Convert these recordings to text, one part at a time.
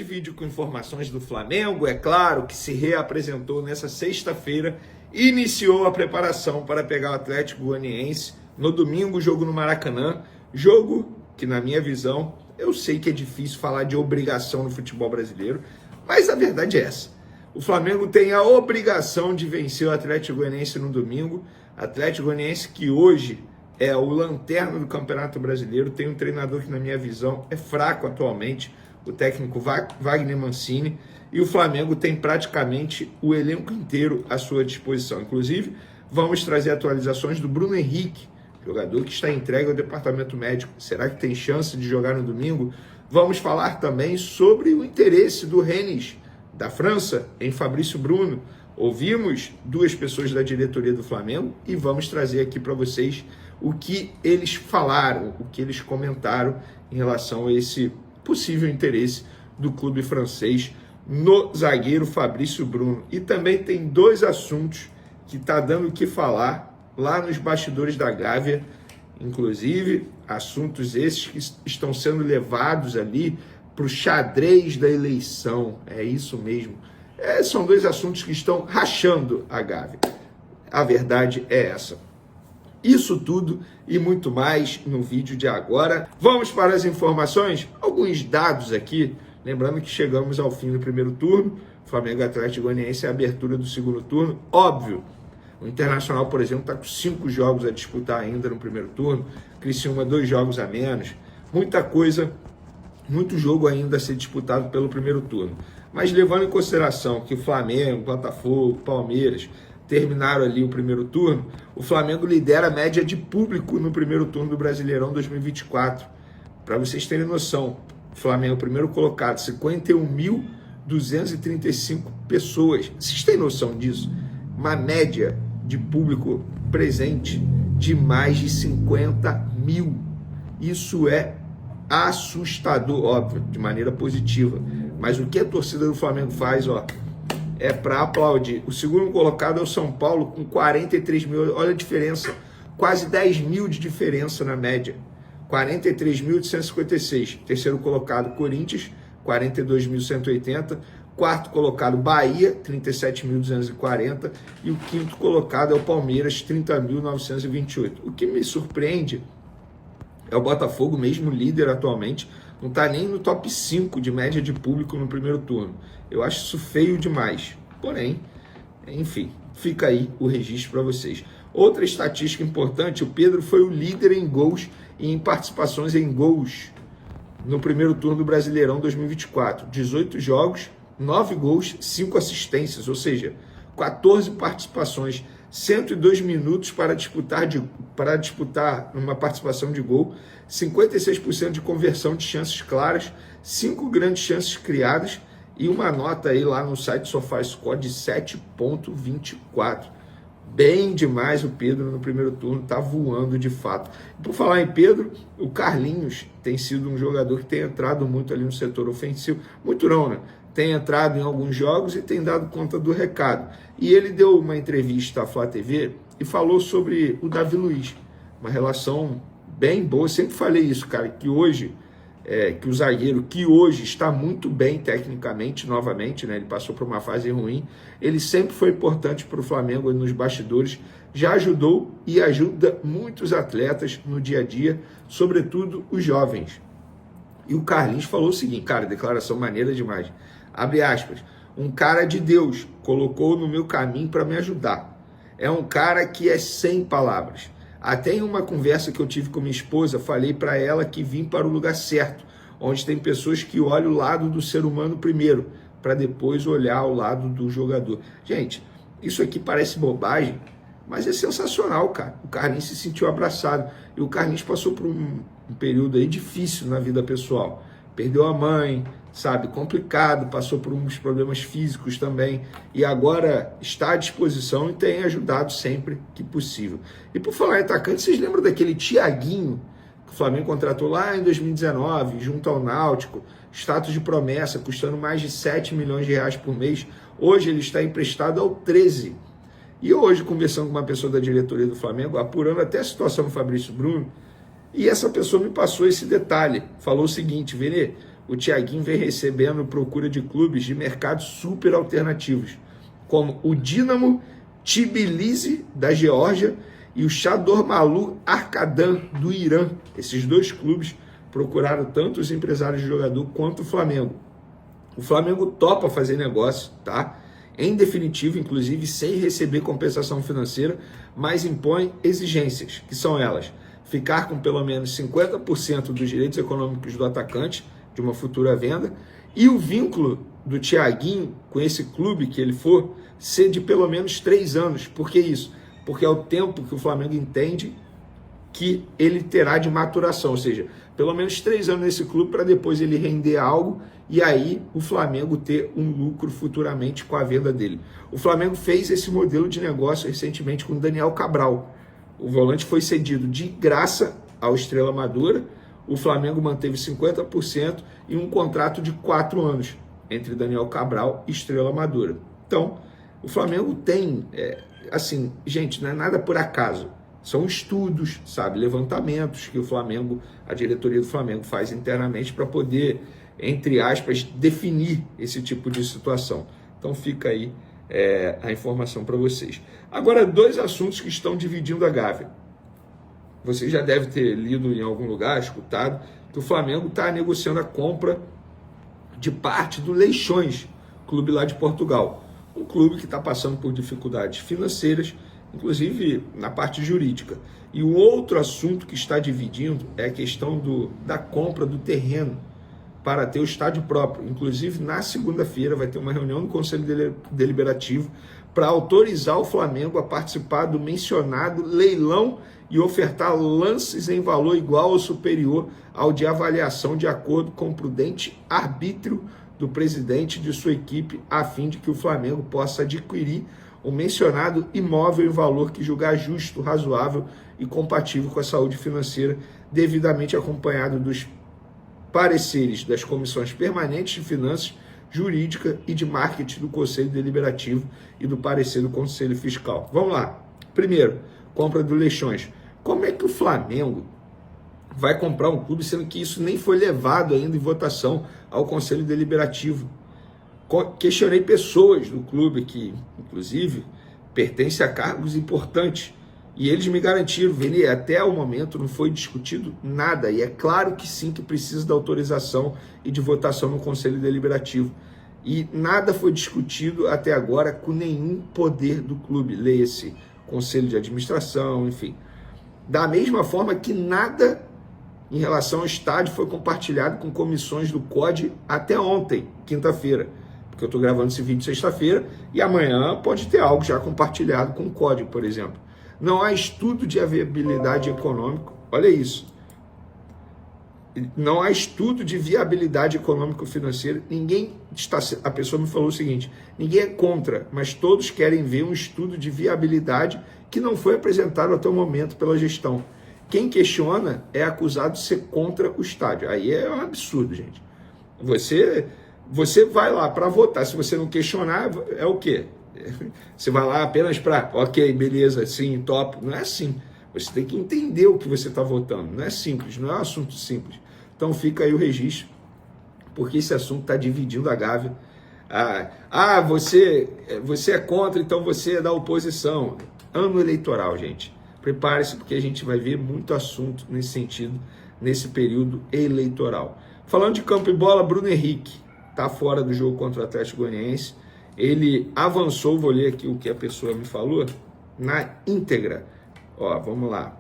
Vídeo com informações do Flamengo, é claro, que se reapresentou nessa sexta-feira e iniciou a preparação para pegar o Atlético Goianiense no domingo, jogo no Maracanã, jogo que, na minha visão, eu sei que é difícil falar de obrigação no futebol brasileiro, mas a verdade é essa. O Flamengo tem a obrigação de vencer o Atlético Goianiense no domingo, Atlético Goianiense que hoje é o lanterna do Campeonato Brasileiro, tem um treinador que, na minha visão, é fraco atualmente, o técnico Wagner Mancini, e o Flamengo tem praticamente o elenco inteiro à sua disposição. Inclusive, vamos trazer atualizações do Bruno Henrique, jogador que está entregue ao departamento médico. Será que tem chance de jogar no domingo? Vamos falar também sobre o interesse do Rennes, da França, em Fabrício Bruno. Ouvimos duas pessoas da diretoria do Flamengo e vamos trazer aqui para vocês o que eles falaram, o que eles comentaram em relação a esse possível interesse do clube francês no zagueiro Fabrício Bruno. E também tem dois assuntos que está dando o que falar lá nos bastidores da Gávea, inclusive assuntos esses que estão sendo levados ali para o xadrez da eleição. É isso mesmo. São dois assuntos que estão rachando a Gávea. A verdade é essa. Isso tudo e muito mais no vídeo de agora. Vamos para as informações? Alguns dados aqui. Lembrando que chegamos ao fim do primeiro turno. Flamengo Atlético Goianiense é a abertura do segundo turno. Óbvio, o Internacional, por exemplo, está com 5 jogos a disputar ainda no primeiro turno. Criciúma 2 jogos a menos. Muita coisa, muito jogo ainda a ser disputado pelo primeiro turno. Mas levando em consideração que o Flamengo, Botafogo, Palmeiras terminaram ali o primeiro turno, o Flamengo lidera a média de público no primeiro turno do Brasileirão 2024. Para vocês terem noção, o Flamengo, primeiro colocado, 51.235 pessoas. Vocês têm noção disso? Uma média de público presente de mais de 50 mil. Isso é assustador, óbvio, de maneira positiva. Mas o que a torcida do Flamengo faz, é para aplaudir. O segundo colocado é o São Paulo, com 43 mil. Olha a diferença. Quase 10 mil de diferença na média. 43.856. Terceiro colocado, Corinthians, 42.180. Quarto colocado, Bahia, 37.240. E o quinto colocado é o Palmeiras, 30.928. O que me surpreende é o Botafogo, mesmo líder atualmente, não está nem no top 5 de média de público no primeiro turno. Eu acho isso feio demais. Porém, enfim, fica aí o registro para vocês. Outra estatística importante, o Pedro foi o líder em gols e em participações em gols no primeiro turno do Brasileirão 2024. 18 jogos, 9 gols, 5 assistências, ou seja, 14 participações, 102 minutos para disputar uma participação de gol, 56% de conversão de chances claras, 5 grandes chances criadas e uma nota aí lá no site SofaScore de 7.24. Bem demais o Pedro no primeiro turno, tá voando de fato. Por falar em Pedro, o Carlinhos tem sido um jogador que tem entrado muito ali no setor ofensivo, muito não, né? Tem entrado em alguns jogos e tem dado conta do recado. E ele deu uma entrevista à Flá TV e falou sobre o Davi Luiz, uma relação bem boa. Eu sempre falei isso, cara, que hoje, que o zagueiro que hoje está muito bem tecnicamente, novamente, né? Ele passou por uma fase ruim, ele sempre foi importante para o Flamengo nos bastidores, já ajudou e ajuda muitos atletas no dia a dia, sobretudo os jovens. E o Carlinhos falou o seguinte, cara, declaração maneira demais. Abre aspas, um cara de Deus colocou no meu caminho para me ajudar. É um cara que é sem palavras. Até em uma conversa que eu tive com minha esposa, falei para ela que vim para o lugar certo, onde tem pessoas que olham o lado do ser humano primeiro, para depois olhar o lado do jogador. Gente, isso aqui parece bobagem, mas é sensacional, cara. O Carlinhos se sentiu abraçado. E o Carlinhos passou por um período aí difícil na vida pessoal. Perdeu a mãe, sabe, complicado, passou por uns problemas físicos também, e agora está à disposição e tem ajudado sempre que possível. E por falar em atacante, vocês lembram daquele Thiaguinho, que o Flamengo contratou lá em 2019, junto ao Náutico, status de promessa, custando mais de 7 milhões de reais por mês. Hoje ele está emprestado ao 13. E hoje, conversando com uma pessoa da diretoria do Flamengo, apurando até a situação do Fabrício Bruno, e essa pessoa me passou esse detalhe, falou o seguinte, Vene, o Thiaguinho vem recebendo procura de clubes de mercados super alternativos, como o Dinamo Tbilisi, da Geórgia, e o Chadormalu Arkadan, do Irã. Esses dois clubes procuraram tanto os empresários de jogador quanto o Flamengo. O Flamengo topa fazer negócio, tá? Em definitivo, inclusive, sem receber compensação financeira, mas impõe exigências, que são elas: ficar com pelo menos 50% dos direitos econômicos do atacante de uma futura venda, e o vínculo do Thiaguinho com esse clube que ele for ser de pelo menos 3 anos. Por que isso? Porque é o tempo que o Flamengo entende que ele terá de maturação, ou seja, pelo menos 3 anos nesse clube para depois ele render algo e aí o Flamengo ter um lucro futuramente com a venda dele. O Flamengo fez esse modelo de negócio recentemente com o Daniel Cabral. O volante foi cedido de graça ao Estrela Amadora, o Flamengo manteve 50% e um contrato de 4 anos entre Daniel Cabral e Estrela Amadora. Então, o Flamengo tem, assim, gente, não é nada por acaso. São estudos, sabe, levantamentos que o Flamengo, a diretoria do Flamengo faz internamente para poder, entre aspas, definir esse tipo de situação. Então fica aí a informação para vocês. Agora, 2 assuntos que estão dividindo a Gávea. Você já deve ter lido em algum lugar, escutado, que o Flamengo está negociando a compra de parte do Leixões, clube lá de Portugal. Um clube que está passando por dificuldades financeiras, inclusive na parte jurídica. E o outro assunto que está dividindo é a questão da compra do terreno para ter o estádio próprio. Inclusive, na segunda-feira vai ter uma reunião no Conselho Deliberativo para autorizar o Flamengo a participar do mencionado leilão e ofertar lances em valor igual ou superior ao de avaliação de acordo com o prudente arbítrio do presidente de sua equipe, a fim de que o Flamengo possa adquirir o mencionado imóvel em valor que julgar justo, razoável e compatível com a saúde financeira, devidamente acompanhado dos pareceres das comissões permanentes de finanças, jurídica e de marketing do Conselho Deliberativo e do parecer do Conselho Fiscal. Vamos lá. Primeiro, compra do Leixões. Como é que o Flamengo vai comprar um clube, sendo que isso nem foi levado ainda em votação ao Conselho Deliberativo? Questionei pessoas do clube que, inclusive, pertencem a cargos importantes, e eles me garantiram, Vini, até o momento não foi discutido nada, e é claro que sim, que precisa da autorização e de votação no Conselho Deliberativo. E nada foi discutido até agora com nenhum poder do clube, leia-se Conselho de Administração, enfim. Da mesma forma que nada em relação ao estádio foi compartilhado com comissões do COD até ontem, quinta-feira, porque eu estou gravando esse vídeo sexta-feira e amanhã pode ter algo já compartilhado com o COD, por exemplo. Não há estudo de viabilidade econômica, olha isso. Não há estudo de viabilidade econômico-financeira. Ninguém está. A pessoa me falou o seguinte: ninguém é contra, mas todos querem ver um estudo de viabilidade que não foi apresentado até o momento pela gestão. Quem questiona é acusado de ser contra o estádio. Aí é um absurdo, gente. Você vai lá para votar. Se você não questionar, é o quê? Você vai lá apenas para, ok, beleza, sim, top. Não é assim. Você tem que entender o que você está votando. Não é simples, não é um assunto simples. Então fica aí o registro, porque esse assunto está dividindo a Gávea. Você é contra, então você é da oposição. Ano eleitoral, gente. Prepare-se, porque a gente vai ver muito assunto nesse sentido, nesse período eleitoral. Falando de campo e bola, Bruno Henrique está fora do jogo contra o Atlético Goianiense. Ele avançou, vou ler aqui o que a pessoa me falou, na íntegra. Ó, vamos lá.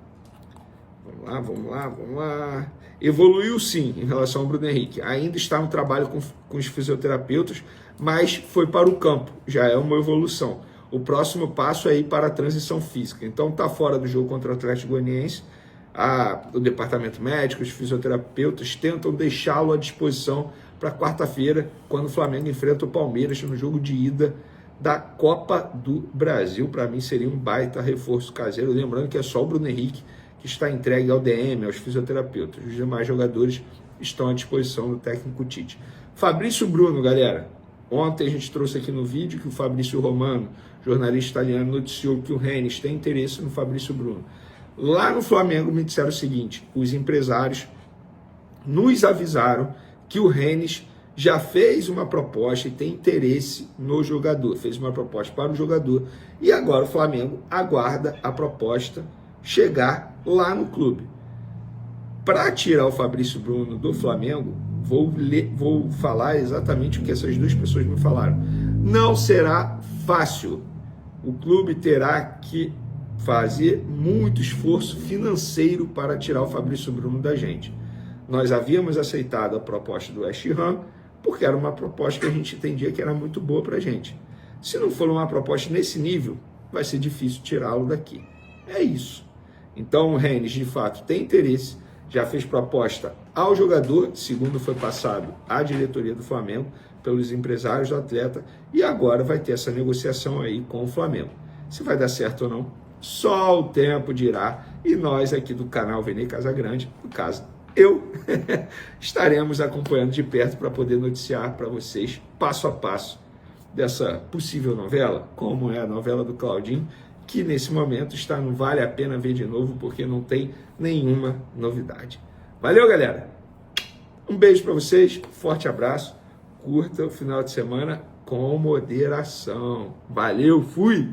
Evoluiu sim em relação ao Bruno Henrique. Ainda está no trabalho com os fisioterapeutas, mas foi para o campo. Já é uma evolução. O próximo passo é ir para a transição física. Então está fora do jogo contra o Atlético Goianiense. O departamento médico, os fisioterapeutas tentam deixá-lo à disposição para quarta-feira, quando o Flamengo enfrenta o Palmeiras no jogo de ida da Copa do Brasil. Para mim seria um baita reforço caseiro. Lembrando que é só o Bruno Henrique que está entregue ao DM, aos fisioterapeutas. Os demais jogadores estão à disposição do técnico Tite. Fabrício Bruno, galera. Ontem a gente trouxe aqui no vídeo que o Fabrício Romano, jornalista italiano, noticiou que o Rennes tem interesse no Fabrício Bruno. Lá no Flamengo me disseram o seguinte: os empresários nos avisaram que o Rennes já fez uma proposta e tem interesse no jogador, fez uma proposta para o jogador, e agora o Flamengo aguarda a proposta chegar lá no clube. Para tirar o Fabrício Bruno do Flamengo, vou falar exatamente o que essas duas pessoas me falaram. Não será fácil. O clube terá que fazer muito esforço financeiro para tirar o Fabrício Bruno da gente. Nós havíamos aceitado a proposta do West Ham, porque era uma proposta que a gente entendia que era muito boa para a gente. Se não for uma proposta nesse nível, vai ser difícil tirá-lo daqui. É isso. Então o Rennes, de fato, tem interesse, já fez proposta ao jogador, segundo foi passado à diretoria do Flamengo, pelos empresários do atleta, e agora vai ter essa negociação aí com o Flamengo. Se vai dar certo ou não, só o tempo dirá, e nós aqui do canal Vene Casagrande, no caso eu, estaremos acompanhando de perto para poder noticiar para vocês, passo a passo, dessa possível novela, como é a novela do Claudinho, que nesse momento está no Vale a Pena Ver de Novo, porque não tem nenhuma novidade. Valeu, galera! Um beijo para vocês, forte abraço, curta o final de semana com moderação. Valeu, fui!